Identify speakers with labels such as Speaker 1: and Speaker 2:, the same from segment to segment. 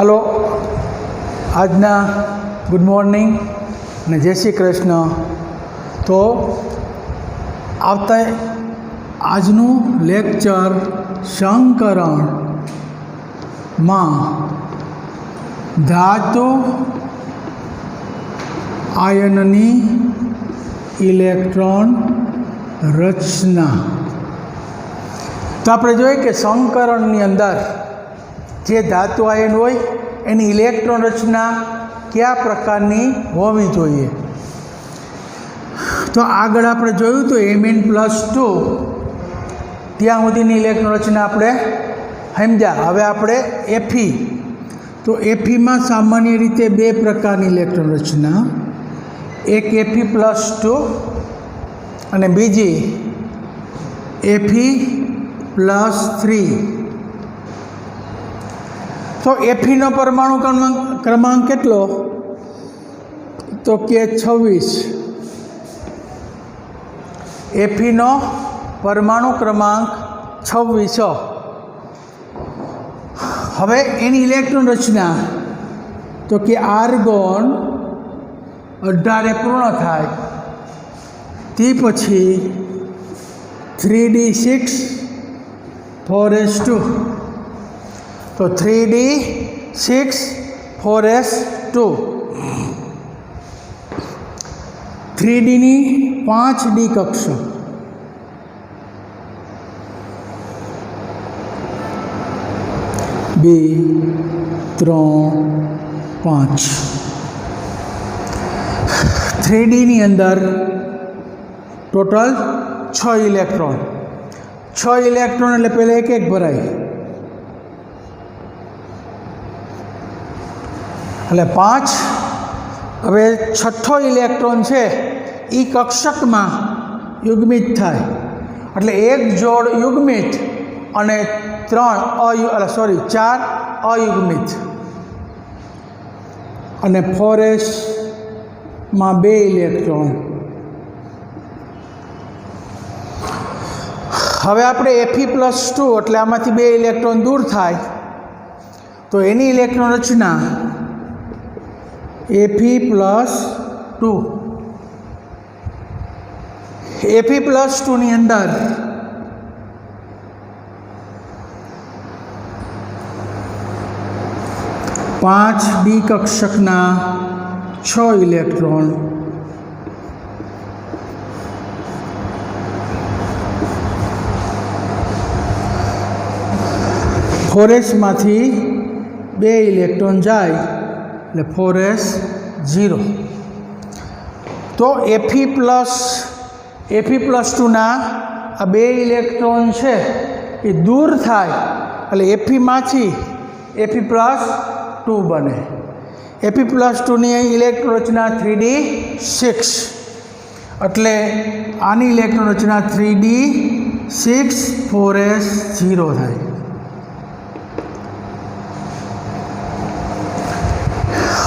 Speaker 1: Hello, આજના good morning અને જય શ્રી કૃષ્ણ. તો આવતા આજનું લેક્ચર સંકરણમાં ધાતુ આયનની ઇલેક્ટ્રોન રચના. તો આપણે જોઈએ કે સંકરણની અંદર જે ધાતુ આયન હોય એની ઇલેક્ટ્રોન રચના કયા પ્રકારની હોવી જોઈએ. તો આગળ આપણે જોયું તો Mn+2 ત્યાં સુધીની ઇલેક્ટ્રોન રચના આપણે સમજ્યા. હવે આપણે Fe. તો Feમાં સામાન્ય રીતે બે પ્રકારની ઇલેક્ટ્રોન રચના, એક Fe+2 અને બીજી Fe+3. તો Feનો પરમાણુ ક્રમાંક કેટલો? તો કે 26. Feનો પરમાણુ ક્રમાંક 26. હવે એની ઇલેક્ટ્રોન રચના તો કે આર્ગોન 18 પૂર્ણ થાય તે પછી 3d6 4s2. તો 3d6 4s2. 3dની 5d કક્ષક, બે 3 5. 3dની અંદર ટોટલ 6 ઇલેક્ટ્રોન. 6 ઇલેક્ટ્રોન એટલે પહેલાં એક એક ભરાય એટલે 5. હવે છઠ્ઠો ઇલેક્ટ્રોન છે એ કક્ષકમાં યુગ્મિત થાય એટલે એક જોડ યુગ્મિત અને 4 અયુગ્મિત અને 4sમાં 2 ઇલેક્ટ્રોન. હવે આપણે Fe+2 એટલે આમાંથી 2 ઇલેક્ટ્રોન દૂર થાય તો એની ઇલેક્ટ્રોન રચના Fe+2. Fe+2 ની અંદર પાંચ ડી કક્ષકના 6 ઇલેક્ટ્રોન, ફોરેસમાંથી 2 ઇલેક્ટ્રોન જાય એટલે 4s0. તો Fe+2ના આ 2 ઇલેક્ટ્રોન છે એ દૂર થાય એટલે Feમાંથી Fe+2 બને. Fe+2ની ઇલેક્ટ્રોન રચના 3d6 એટલે આની ઇલેક્ટ્રોન રચના 3d6 4s0 થાય.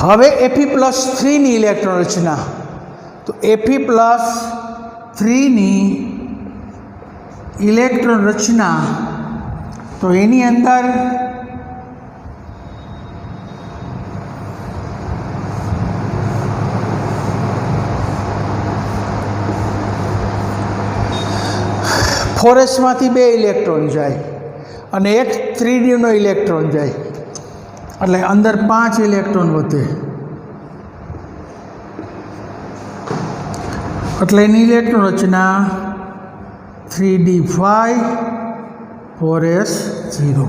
Speaker 1: હવે Fe+3ની ઇલેક્ટ્રોન રચના તો Fe+3ની ઇલેક્ટ્રોન રચના તો એની અંદર ફોરેસમાંથી 2 ઇલેક્ટ્રોન જાય અને એક 3dનો ઇલેક્ટ્રોન જાય એટલે અંદર 5 ઇલેક્ટ્રોન વધે એટલે એની ઇલેક્ટ્રોન રચના 3d5 4s0.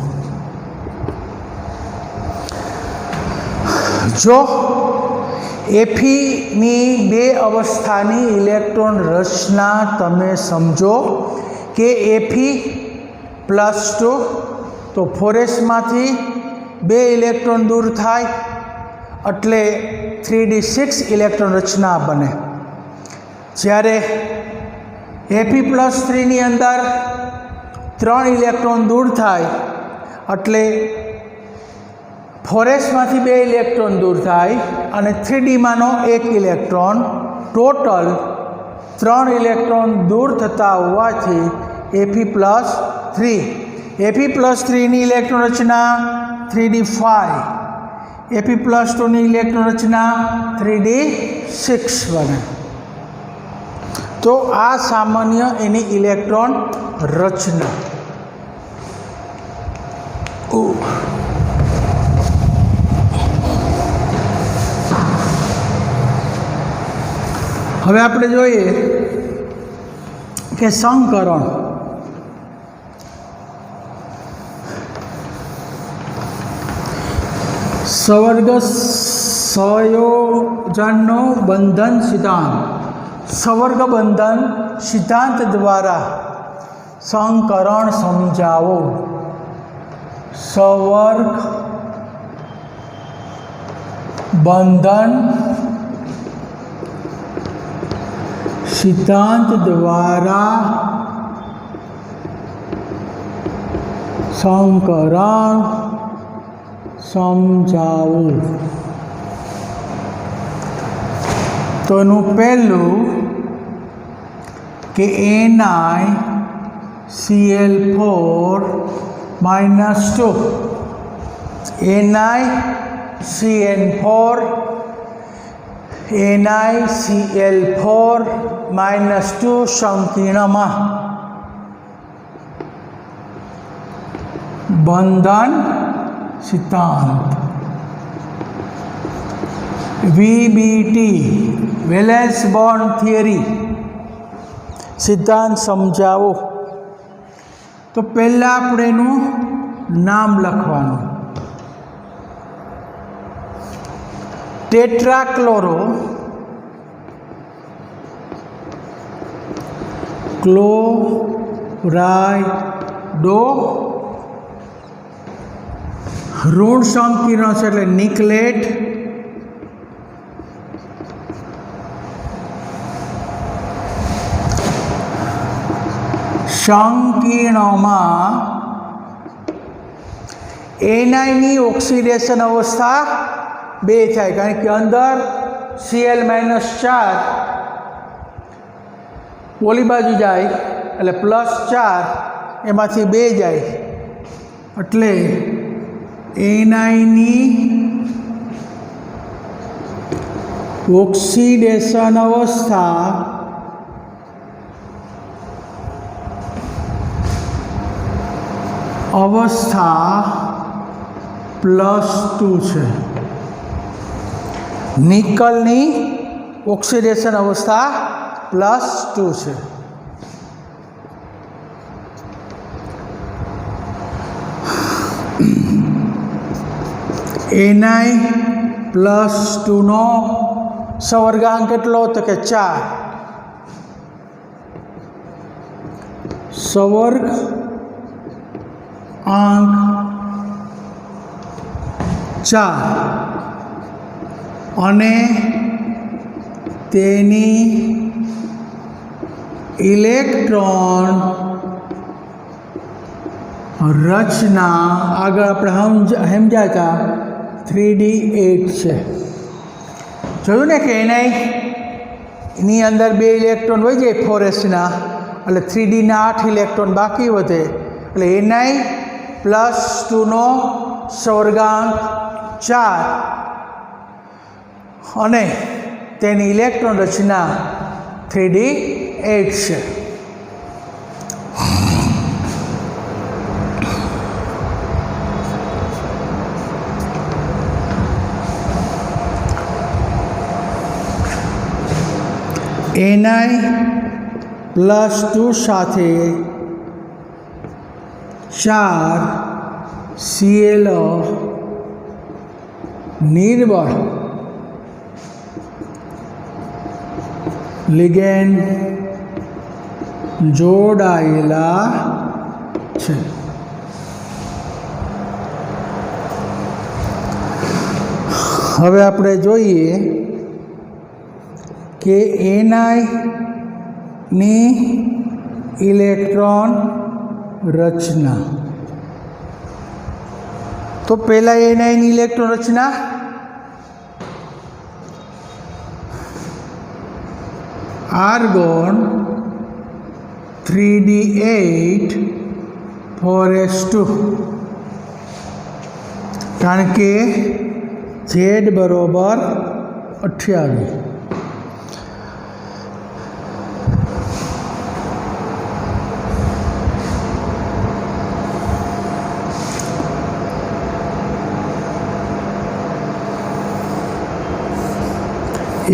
Speaker 1: જો Feની 2 અવસ્થાની ઇલેક્ટ્રોન રચના તમે સમજો કે Fe+2 તો 4sમાંથી 2 ઇલેક્ટ્રોન દૂર થાય એટલે 3d6 ઇલેક્ટ્રોન રચના બને. જ્યારે Fe+3ની અંદર 3 ઇલેક્ટ્રોન દૂર થાય એટલે 4sમાંથી 2 ઇલેક્ટ્રોન દૂર થાય અને 3dમાંનો 1 ઇલેક્ટ્રોન, ટોટલ 3 ઇલેક્ટ્રોન દૂર થતા હોવાથી Fe+3. Fe+3ની ઇલેક્ટ્રોન રચના 3d5 Fe+2 ની ઇલેક્ટ્રોન રચના 3d6 બને। તો આ સામાન્ય એની ઇલેક્ટ્રોન રચના। હવે આપણે જોઈએ કે સંકરણ સવર્ગ સંયોજનનો બંધન સિદ્ધાંત સવર્ગ બંધન સિદ્ધાંત દ્વારા સંકરણ સમજાવો। સવર્ગ બંધન સિદ્ધાંત દ્વારા સંકરણ સમજાવો। તો એનું પહેલું કે NiCl4 -2 NiCl4 -2 સંકીર્ણમાં બંધન સિદ્ધાંત VBT વેલેન્સ બોન્ડ થિયરી સિદ્ધાંત સમજાવો। તો પહેલાં આપણે એનું નામ લખવાનું। ટેટ્રાક્લોરો ક્લોરાઇડો ઋણ સંકીર્ણ છે એટલે નિકલેટ સંકીર્ણમાં એનઆઈની ઓક્સિડેશન અવસ્થા 2 થાય, કારણ કે અંદર Cl-4 ઓલી બાજુ જાય એટલે +4 એમાંથી 2 જાય એટલે એનઆઈની ઓક્સિડેશન અવસ્થા +2 છે। નિકલની ઓક્સિડેશન અવસ્થા +2 છે। Na+2 નો સવર્ગાંક કેટલો તો કે 4 સવર્ગ અંક 4 અને તેની ઇલેક્ટ્રોન રચના આગળ આપણે સમજ્યા હતા 3d8 છે। જોયું ને કે એની અંદર 2 ઇલેક્ટ્રોન હોય જાય 4sના એટલે 3dના 8 ઇલેક્ટ્રોન બાકી વધે એટલે Na+2 નો સવર્ગાંક 4 અને તેની ઇલેક્ટ્રોન રચના 3d8 છે। Na+2 સાથે 4 Cl નિર્બળ લિગેન્ડ જોડાયેલા છે। હવે આપણે જોઈએ કે ni ઇલેક્ટ્રોન રચના। તો પહેલાં ni ઇલેક્ટ્રોન રચના આર્ગોન 3d8 4s2 કારણ કે Z बराबर 28।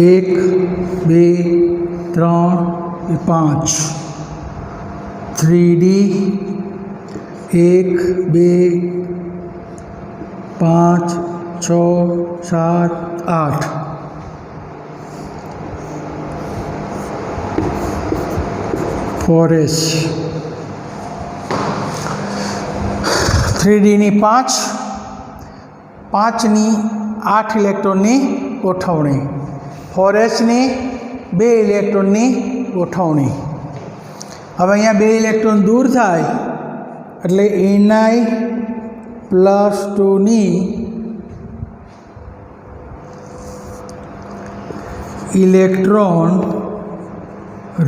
Speaker 1: एक बे त्रण 5 3D 1 2 5 6 7 8 4S 3D ની 5 ની 8 ઇલેક્ટ્રોનની ગોઠવણી, 4S ની 2 ઇલેક્ટ્રોનની ગોઠવણી। હવે અહીંયા 2 ઇલેક્ટ્રોન દૂર થાય એટલે Ni+2 ની ઇલેક્ટ્રોન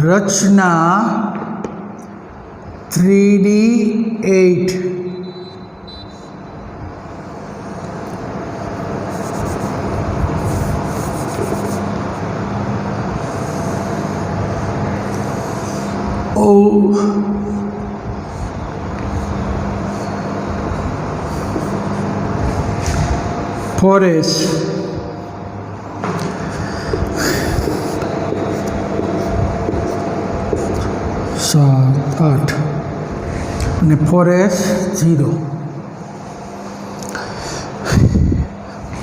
Speaker 1: રચના 3D8 4S 7 8 અને 4S 0।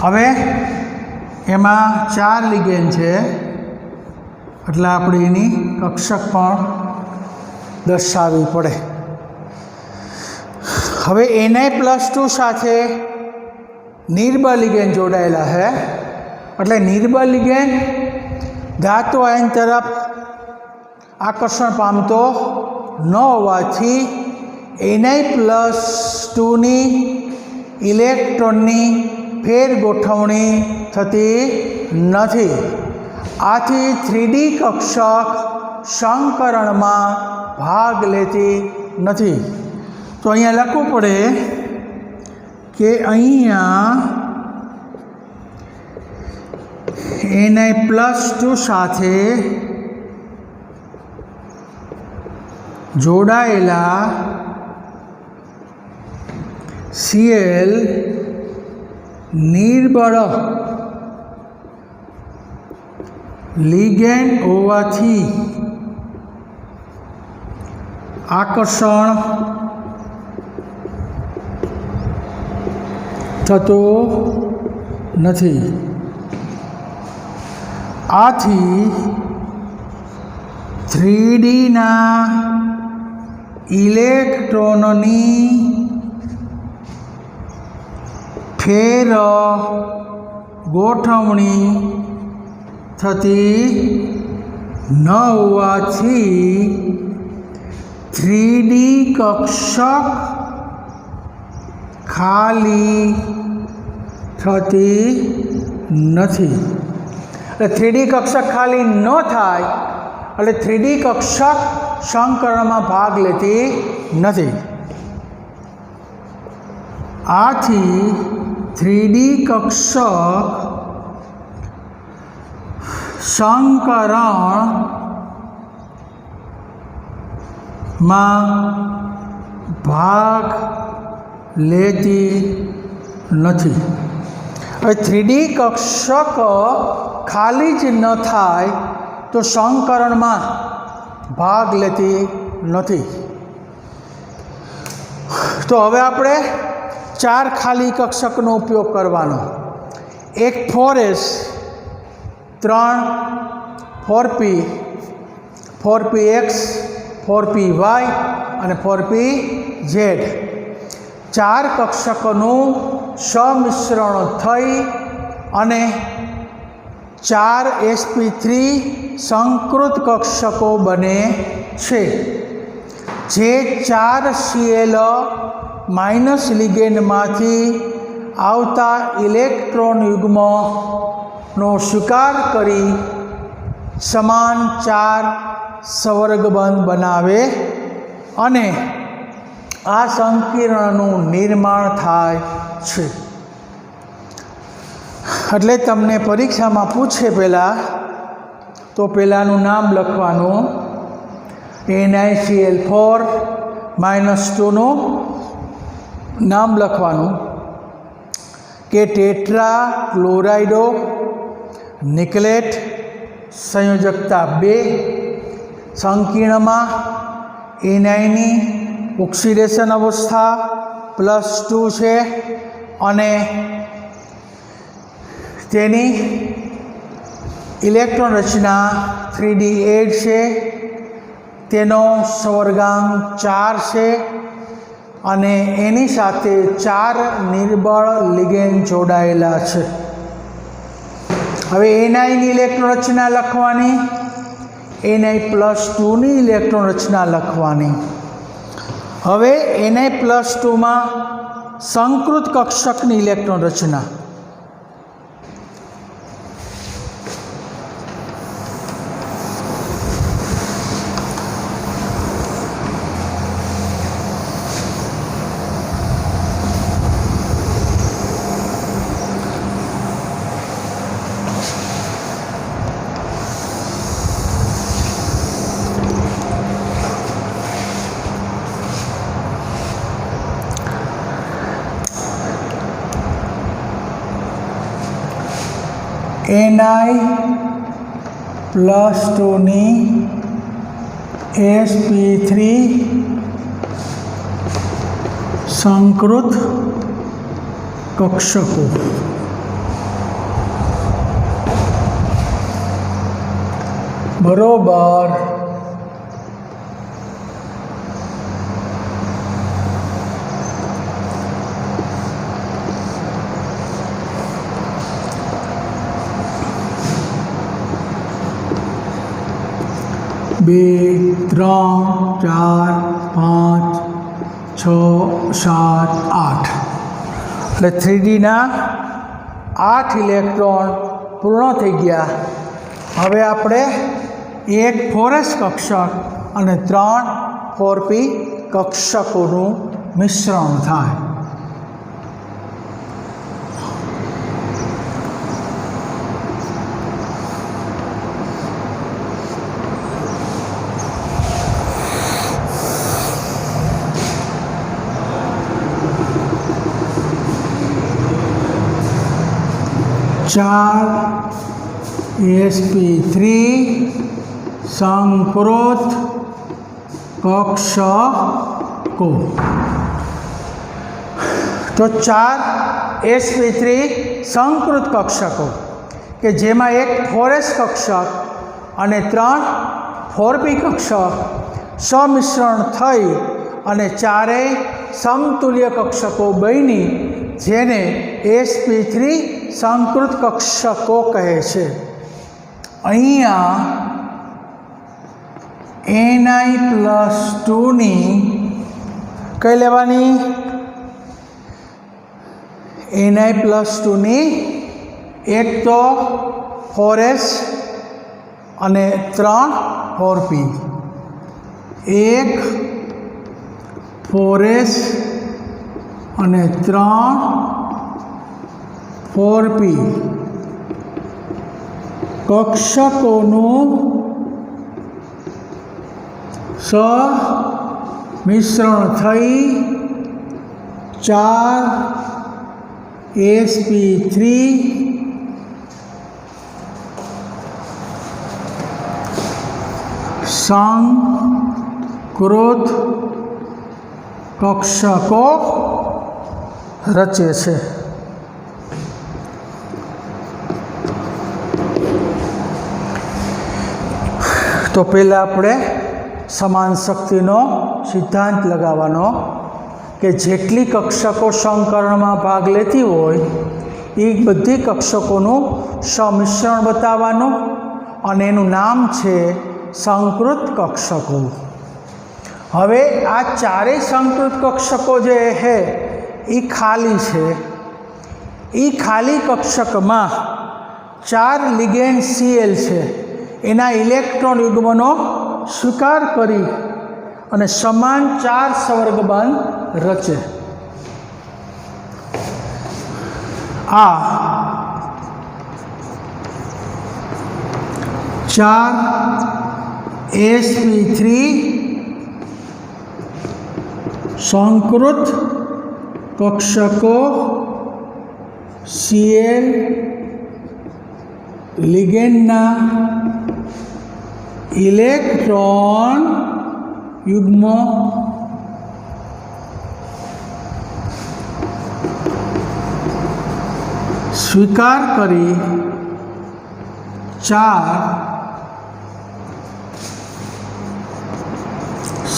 Speaker 1: હવે એમાં 4 લિગેન્ડ છે એટલે આપણે એની કક્ષક પણ દર્શાવવી પડે। હવે Ni+2 સાથે નિર્બળ લિગેન્ડ જોડાયેલા છે એટલે નિર્બળ લિગેન્ડ ધાતુ આયન તરફ આકર્ષણ પામતો ન હોવાથી Ni+2 ની ઇલેક્ટ્રોનની ફેર ગોઠવણી થતી નથી। આથી 3D કક્ષક સંકરણમાં ભાગ લેતી નથી। તો અહીંયા લખવું પડે કે અહીંયા Ni+2 સાથે જોડાયેલા Cl નિર્બળ લિગેન્ડ હોવાથી આકર્ષણ થતું નથી। આથી 3D ના ઇલેક્ટ્રોનની ફેર ગોઠવણી થતી ન હોવાથી 3D કક્ષક ખાલી થતી નથી। એટલે 3D કક્ષક ખાલી ન થાય એટલે 3D કક્ષક સંકરણમાં ભાગ લેતી નથી। આથી 3D કક્ષક સંકરણમાં ભાગ લેતી નથી। હવે 3D કક્ષક ખાલી જ ન થાય તો સંકરણમાં ભાગ લેતી નથી। તો હવે આપણે 4 ખાલી કક્ષકનો ઉપયોગ કરવાનો। એક 4S 3 4P 4Px 4Py અને 4Pz 4 કક્ષકોનું સમિશ્રણ થઈ અને 4 sp3 સંકૃત કક્ષકો બને છે। જે 4 Cl માઇનસ લિગેન્ડમાંથી આવતા ઇલેક્ટ્રોન યુગ્મનો સ્વીકાર કરી સમાન 4 સંવર્ગબંધ બનાવે અને આ સંકીર્ણનું નિર્માણ થાય છે। એટલે તમને પરીક્ષામાં પૂછે પહેલાં તો પહેલાંનું નામ લખવાનું NiCl4 -2નું નામ લખવાનું કે ટેટ્રા ક્લોરાઇડો નિકલેટ સંયોજકતા 2 સંકીર્ણમાં એનાઈની ઓક્સિડેશન અવસ્થા +2 છે અને તેની ઇલેક્ટ્રોન રચના 3d8 છે, તેનો સવર્ગાંક 4 છે અને એની સાથે 4 નિર્બળ લિગેન્ડ જોડાયેલા છે. હવે એનઆઈની ઇલેક્ટ્રોન રચના લખવાની, Na+2ની ઇલેક્ટ્રોન રચના લખવાની. હવે Na+2માં સંકૃત કક્ષકની ઇલેક્ટ્રોન રચના. Na+2ની sp3 સંકૃત કક્ષકો. બરોબર. બે 3 4 5 6 7 8 એટલે 3Dના 8 ઇલેક્ટ્રોન પૂર્ણ થઈ ગયા. હવે આપણે એક 4s કક્ષક અને 3 4p કક્ષકોનું મિશ્રણ થાય. ચાર sp3 સંકૃત કક્ષકો. તો 4 sp3 સંકૃત કક્ષકો કે જેમાં એક 4s કક્ષક અને 3 4p કક્ષક સમિશ્રણ થઈ અને ચારેય સમતુલ્ય કક્ષકો બની, જેને sp3 સંકૃત કક્ષકો કહે છે. અહીંયા Ni+2ની કઈ લેવાની? Ni+2ની એક તો 4s અને 3 4p. એક 4s અને 3 4p કક્ષકોનું સમિશ્રણ થઈ 4 sp3 સંકૃત કક્ષકો રચે છે. તો પહેલાં આપણે સમાન શક્તિનો સિદ્ધાંત લગાવવાનો કે જેટલી કક્ષકો સંકરણમાં ભાગ લેતી હોય એ બધી કક્ષકોનું સમિશ્રણ બતાવવાનું અને એનું નામ છે સંકૃત કક્ષકો. હવે આ ચારેય સંકૃત કક્ષકો જે છે એ ખાલી છે. એ ખાલી કક્ષકમાં 4 લિગેન્ડ Cl છે. એના ઇલેક્ટ્રોન યુગ્મનો સ્વીકાર કરી અને સમાન 4 સવર્ગબંધ રચે. આ 4 sp3 સંકૃત કક્ષકો Cl लिगेंडना इलेक्ट्रॉन युग्म स्वीकार करी 4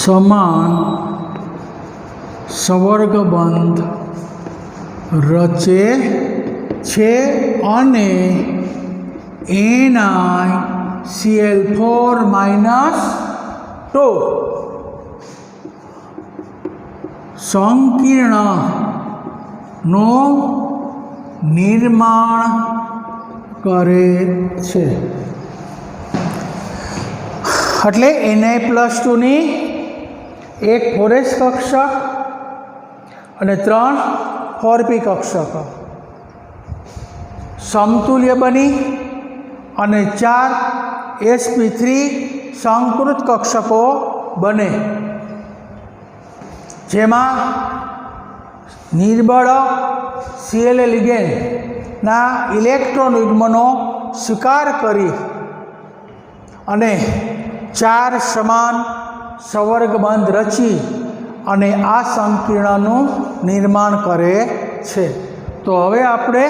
Speaker 1: समान संवर्गबंध रचे छे अने NiCl4 -2 संकीर्ण नो निर्माण करे छे। એટલે Ni+2 ની એક 4s કક્ષક અને 3 4p કક્ષક સમતુલ્ય બની અને 4 sp3 સંકૃત કક્ષકો બને, જેમાં નિર્બળ Cl લિગેન્ડના ઇલેક્ટ્રોન યુગ્મનો સ્વીકાર કરી અને 4 સમાન સંવર્ગબંધ રચી અને આ સંકીર્ણનું નિર્માણ કરે છે। તો હવે આપણે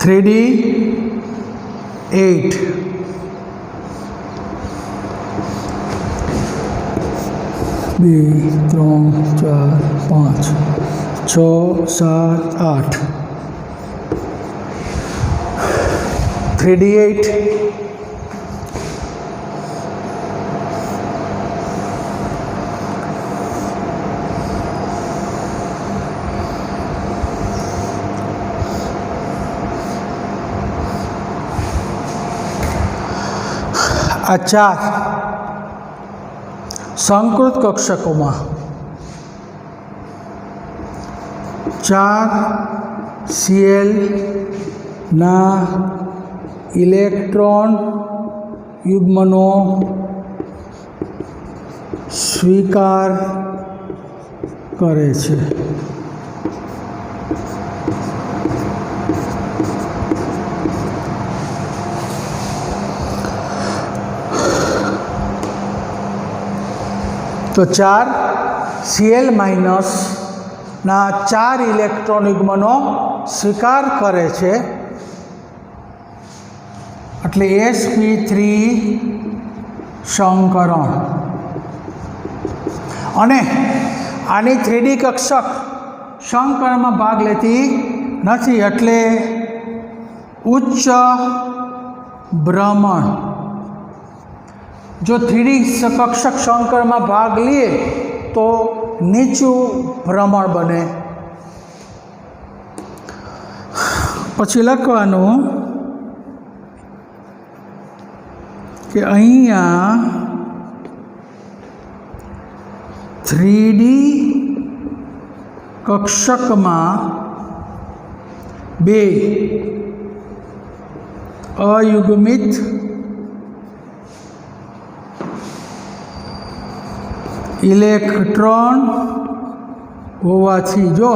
Speaker 1: थ्री डी 8 2 3 4 5 6 7 8 3D8 आ 4 संकृत कक्षकों में 4 Cl ना इलेक्ट्रॉन युग्मनो स्वीकार करे छे। तो 4 Cl माइनस ना 4 इलेक्ट्रॉन युग्मनो स्वीकार करे छे, એટલે sp3 संकरण અને આની 3D કક્ષક સંકરણમાં ભાગ લેતી નથી, એટલે ઉચ્ચ ભ્રમણ जो 3D कक्षक संकर में भाग लिए तो नीचू भ्रमण बने। पछी लखवानुं कि अहींया 3D कक्षक में 2 अयुग्मित इलेक्ट्रॉन होवाथी, जो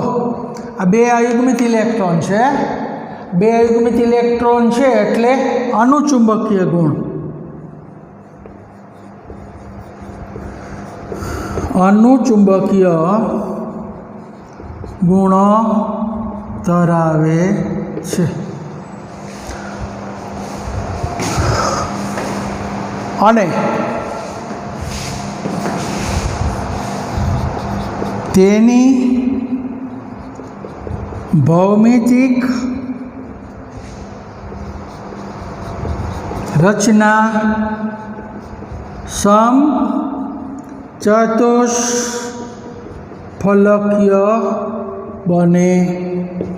Speaker 1: आ 2 अयुग्मित इलेक्ट्रॉन है, 2 अयुग्मित इलेक्ट्रॉन है एटले अनुचुंबकीय गुण, अनुचुंबकीय गुण धरावे छे। अने तेनी भौमितिक રચના સમચતુષ્ફલકીય બને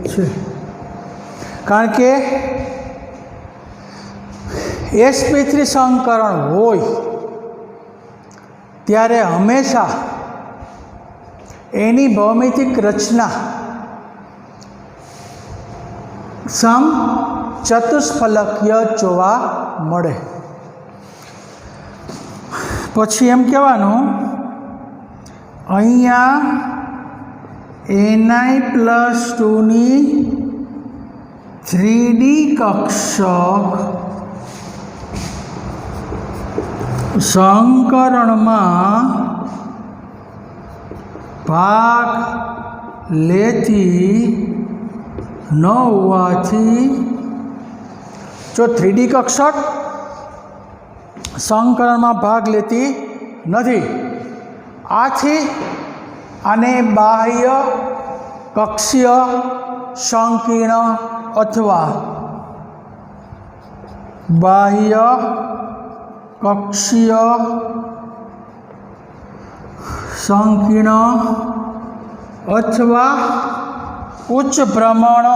Speaker 1: છે, કારણ કે sp3 સંકરણ હોય ત્યારે હંમેશા એની ભૌમિતિક રચના સમચતુષ્ફલકીય જોવા મળે. પછી એમ કહેવાનું અહીંયા Ni+2ની 3D કક્ષક સંકરણમાં ભાગ લેતી ન હોવાથી, જો 3D કક્ષક સંકરણમાં ભાગ લેતી નથી, આથી આને બાહ્ય કક્ષીય સંકીર્ણ અથવા બાહ્ય કક્ષીય સંકીર્ણ અથવા ઉચ્ચ ભ્રમણ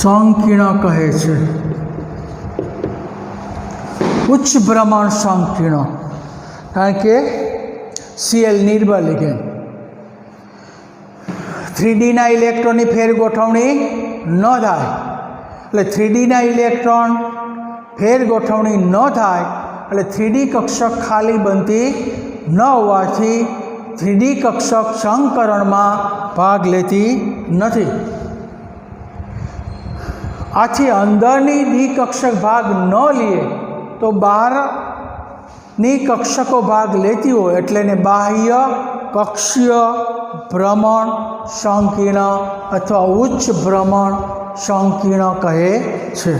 Speaker 1: સંકીર્ણ કહે છે. ઉચ્ચ ભ્રમણ સંકીર્ણ, કારણ કે Cl નિર્બળ લિગેન્ડ 3Dના ઇલેક્ટ્રોનની ફેરગોઠવણી ન થાય, એટલે 3Dના ઇલેક્ટ્રોન ફેરગોઠવણી ન થાય એટલે 3D કક્ષક ખાલી બનતી ન હોવાથી 3D કક્ષક સંકરણમાં ભાગ લેતી નથી. આથી અંદરની ડી કક્ષક ભાગ ન લે તો બહારની કક્ષકો ભાગ લેતી હોય એટલે એને બાહ્ય કક્ષીય ભ્રમણ સંકીર્ણ અથવા ઉચ્ચ ભ્રમણ સંકીર્ણ કહે છે.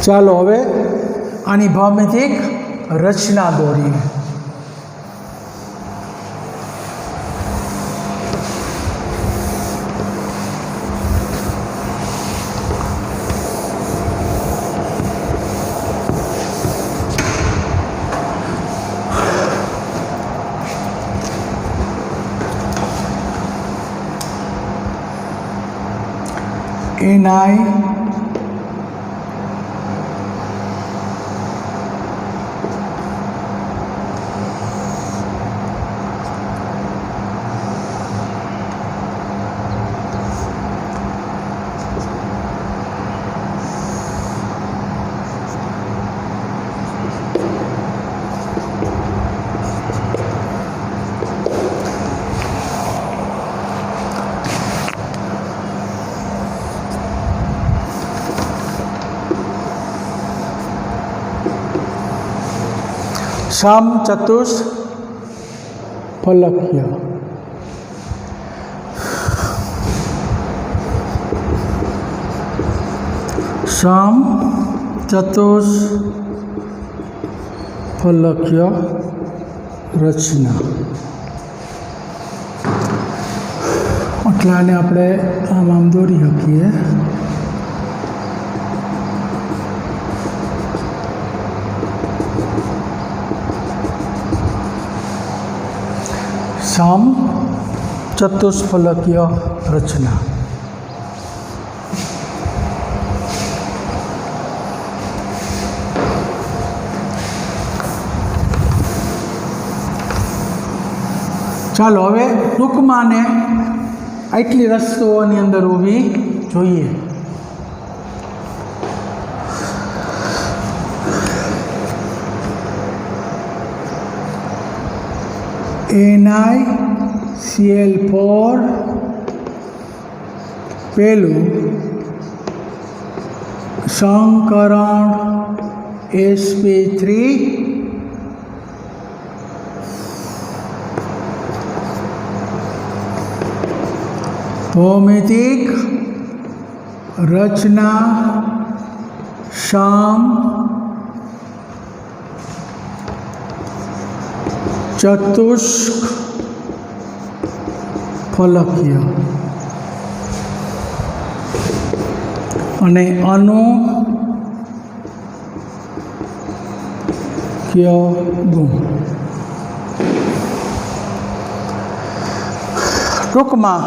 Speaker 1: ચાલો હવે આની ભૌમિતિક રચના દોરીએ. Ni સમચતુષ્ફલકીય સમચતુષ્ફલકીય રચના, એટલે આને આપણે આમ દોરી શકીએ. સમચતુષ્ફલકીય રચના. ચાલો હવે ટૂંકમાં ને આટલી વસ્તુઓની અંદર ઊભી જોઈએ. NiCl4 पहलू संकरण sp3 भौमितिक रचना शाम चतुष्क फलकीय અને અનુક્ય ગુણ. ટૂંકમાં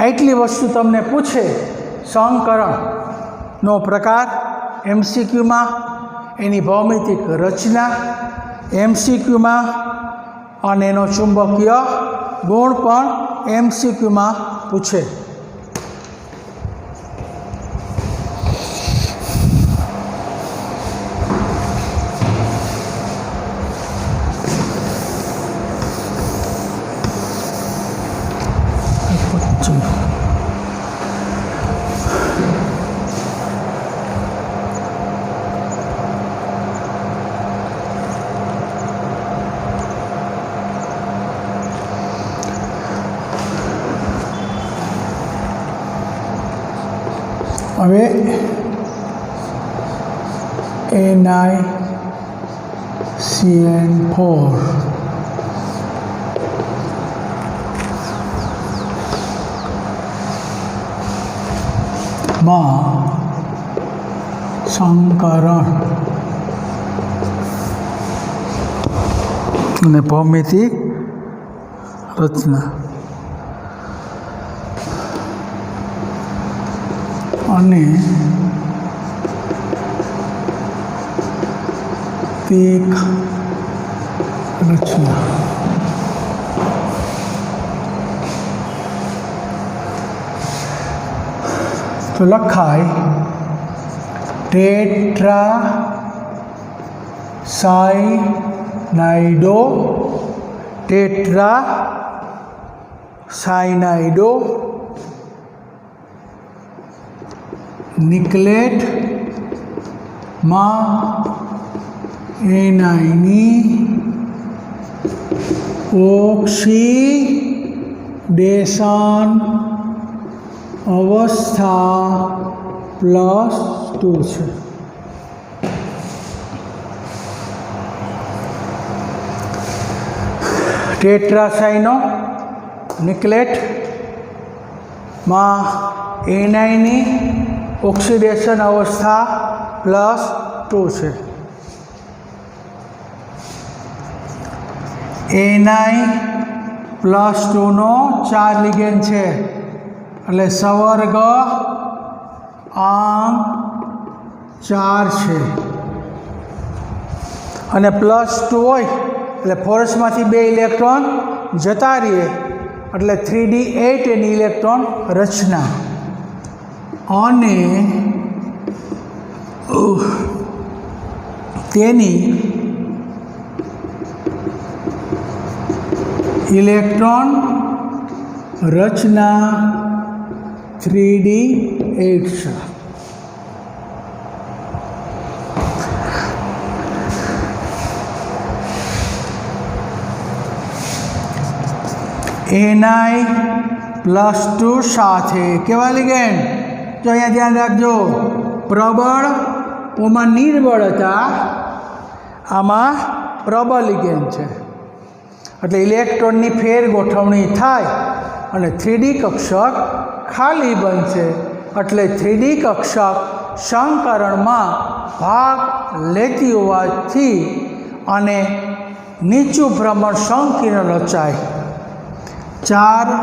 Speaker 1: આટલી વસ્તુ તમને પૂછે સંકરણનો પ્રકાર એમસીક્યુમાં, એની ભૌમિતિક રચના એમસીક્યુમાં અને એનો ચુંબકીય ગુણ પણ એમસીક્યુમાં પૂછે. હવે NiCN4 માં સંકરણ અને ભૌમિતિક રચના અને તેક રચના. તો લખાય ટેટ્રાસાયનાઇડો, ટેટ્રાસાયનાઇડો નિકલેટ માં એનાઇની ઓક્સિડેશન અવસ્થા +2 છે. ટેટ્રાસાયનો નિકલેટ માં એનાઇની ઓક્સિડેશન અવસ્થા +2 છે. Na+2 નો 4 લિગેન્ડ છે એટલે સવર્ગ આમ 4 છે અને +2 હોય એટલે ફોર્સમાંથી 2 ઇલેક્ટ્રોન જતા રહીએ એટલે 3d8 એની ઇલેક્ટ્રોન રચના અને તેની ઇલેક્ટ્રોન રચના 3d8 છે. Na+2 સાથે કેવા લિગેન્ડ? જો અહીંયા ધ્યાન રાખજો, પ્રબળ ઓમાં નિર્બળ હતા, આમાં પ્રબળ લિગેન્ડ છે એટલે ઇલેક્ટ્રોનની ફેર ગોઠવણી થાય અને 3D કક્ષક ખાલી બનશે એટલે 3D કક્ષક સંકરણમાં ભાગ લેતી હોવાથી અને નીચું ભ્રમણ સંકીર્ણ રચાય 4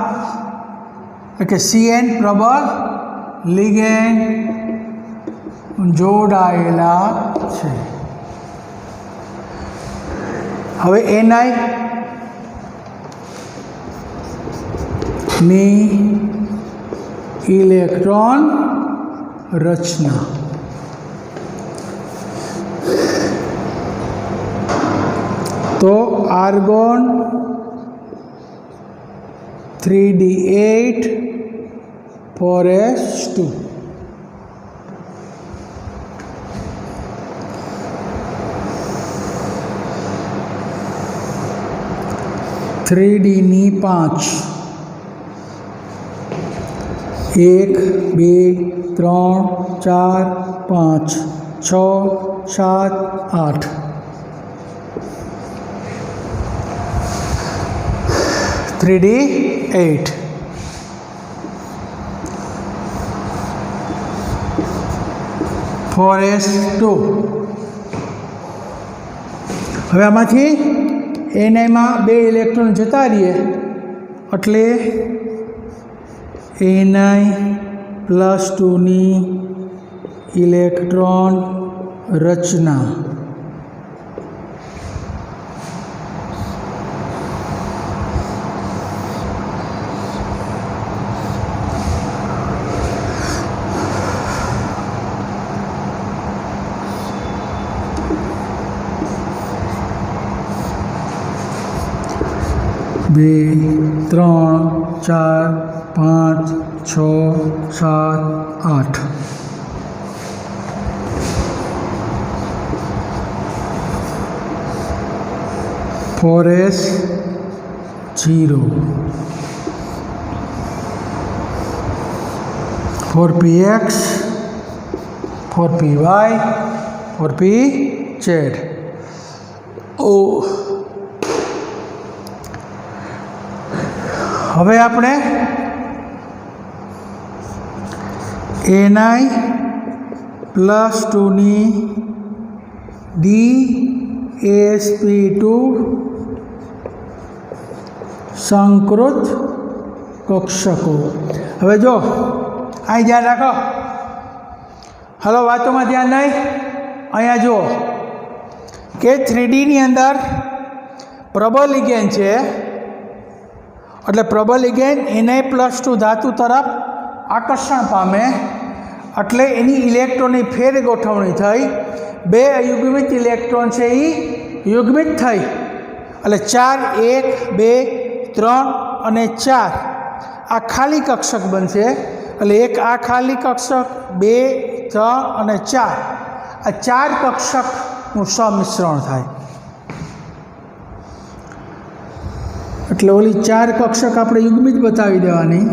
Speaker 1: એટલે કે CN પ્રબળ લિગેન્ડ જોડાયેલા છે. હવે Na ની ઇલેક્ટ્રોન રચના તો આર્ગોન 3d8 4s2 3D ની 5 1 2 3 4 5 6 7 8 3D 8 4s2 હવે આમાંથી એનામાં 2 ઇલેક્ટ્રોન જતા રહીએ એટલે Ni+2 ની ઇલેક્ટ્રોન રચના બે 3 4 5 6 7 8 4s0 4px 4py 4pz હવે આપણે Ni+2 ની DsP2 સંકૃત કક્ષકો હવે જો અહીં ધ્યાન રાખો હલો વાતોમાં ધ્યાન નહીં અહીંયા જુઓ કે 3D ની અંદર પ્રબળ લિગેન્ડ છે એટલે પ્રબળ લિગેન્ડ Ni+2 ધાતુ તરફ આકર્ષણ પામે એટલે એની ઇલેક્ટ્રોનની ફેર ગોઠવણી થઈ 2 અયુગ્મિત ઇલેક્ટ્રોન છે એ યુગ્મિત થઈ એટલે 4 1 2 3 અને 4 આ ખાલી કક્ષક બનશે એટલે એક આ ખાલી કક્ષક 2 3 અને 4 આ 4 કક્ષકનું સમિશ્રણ થાય એટલે ઓલી 4 કક્ષક આપણે યુગ્મિત બતાવી દેવાની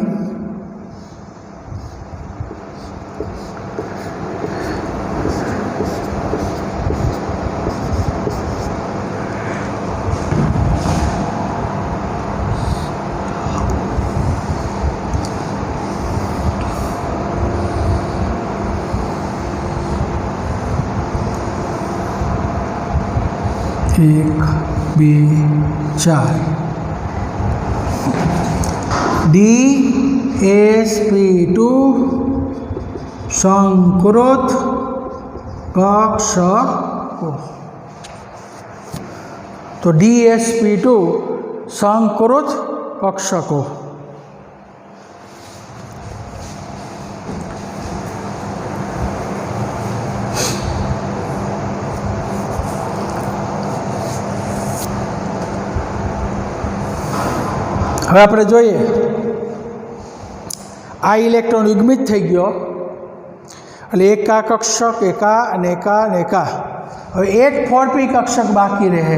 Speaker 1: એક બે 4 DsP2 સંકૃત કક્ષકો તો DsP2 સંકૃત કક્ષકો હવે આપણે જોઈએ આ ઇલેક્ટ્રોન યુગ્મિત થઈ ગયો એટલે એક આ કક્ષક એકા અને એકા અને એકા હવે એક 4p કક્ષક બાકી રહે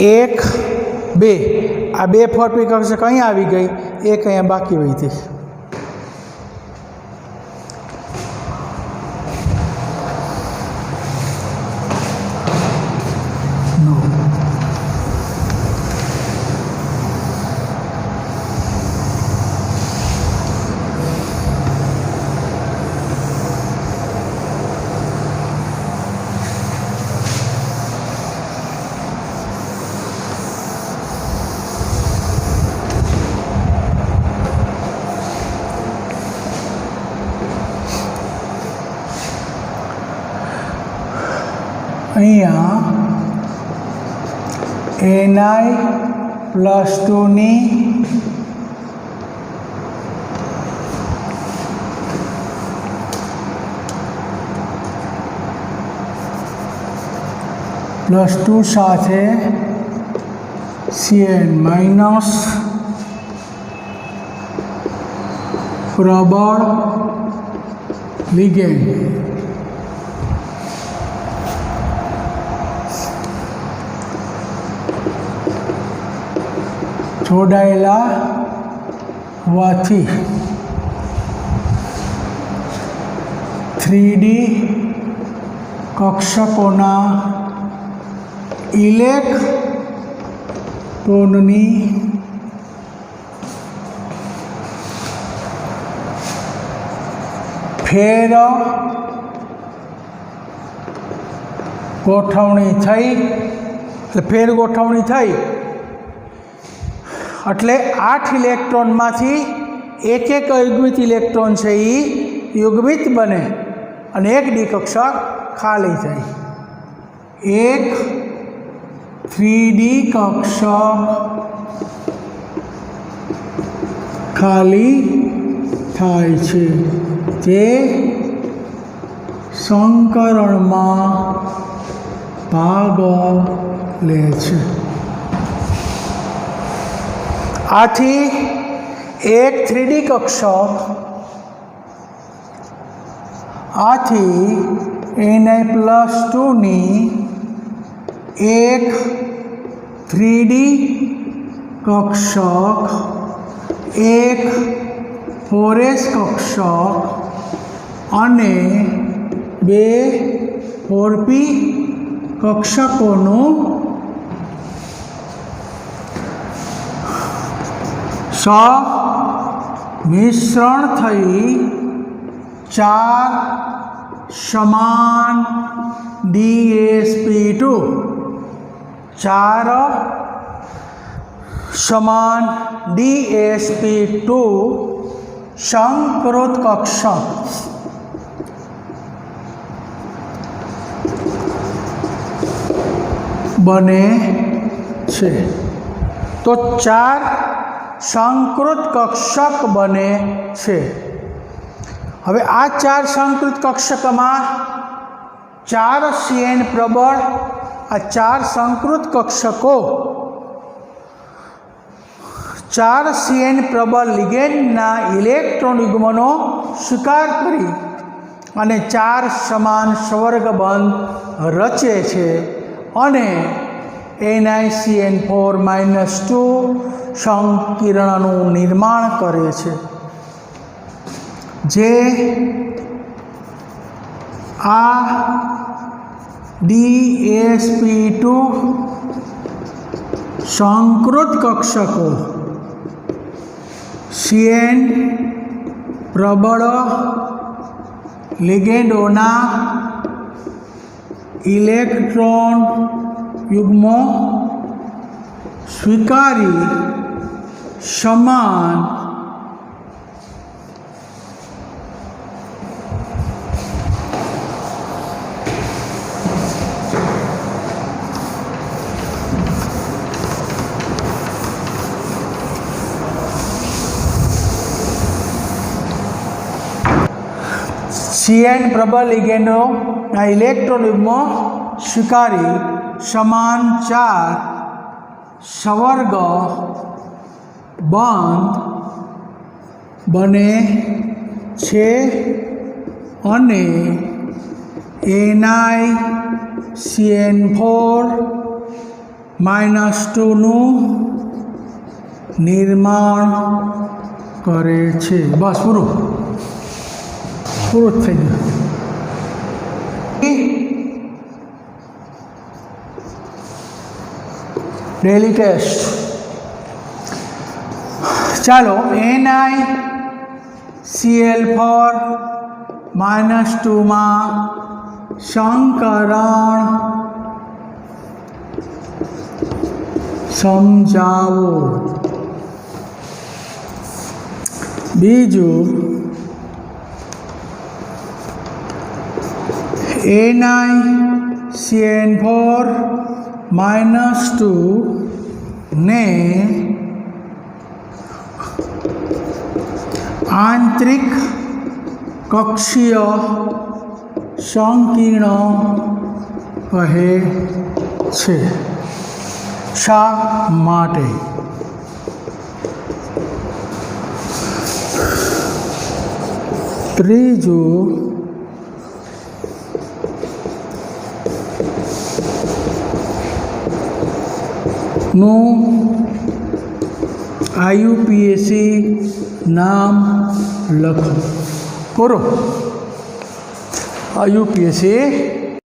Speaker 1: 1 2 આ 2 4p કક્ષક અહીંયા આવી ગઈ એક અહીંયા બાકી રહી હતી અહીંયા Ni+2 ની +2 સાથે Cn- પ્રબળ લિગેન્ડ જોડાયેલા હોવાથી 3D કક્ષકોના ઇલેક્ટ્રોનની ફેર ગોઠવણી થઈ એટલે 8 ઇલેક્ટ્રોનમાંથી એક યુગ્મિત ઇલેક્ટ્રોન છે એ યુગ્મિત બને અને એક ડી કક્ષક ખાલી થાય. એક 3D કક્ષક ખાલી થાય છે જે સંકરણમાં ભાગ લે છે. આથી એક 3D કક્ષક Na+2 ની એક 3D કક્ષક એક 4s કક્ષક અને બે 4p કક્ષકોનું મિશ્રણ થઈ 4 સમાન DsP2 4 સમાન DsP2 સંકૃત કક્ષક બને છે. તો 4 સંકૃત કક્ષક બને છે. હવે આ 4 સંકૃત કક્ષકમાં 4 CN પ્રબળ આ 4 સંકૃત કક્ષકો 4 CN પ્રબળ લિગેન્ડના ઇલેક્ટ્રોન યુગ્મનો સ્વીકાર કરી અને 4 સમાન સ્વર્ગબંધ રચે છે અને NiCN4-2 સંકીર્ણનું નિર્માણ કરે છે જે આ DsP2 સંકૃત કક્ષકો CN પ્રબળ લિગેન્ડોના ઇલેક્ટ્રોન યુગ્મો સ્વીકારી સમાન CN પ્રબળ લિગેન્ડોના ઇલેક્ટ્રોન યુગ્મો સ્વીકારી સમાન 4 સ્વર્ગ બંધ બને છે અને NiCN4-2 નું નિર્માણ કરે છે. બસ પૂરું થઈ ગયું. ડેલી ટેસ્ટ ચાલો NiCl4-2 માં સંકરણ સમજાવો. બીજું NiCN4-2 ને આંતરિક કક્ષીય સંકીર્ણ કહે છે. શા માટે? ત્રીજું નું આયુપીએસસી નામ લખો. પૂરો. આયુપીએસસી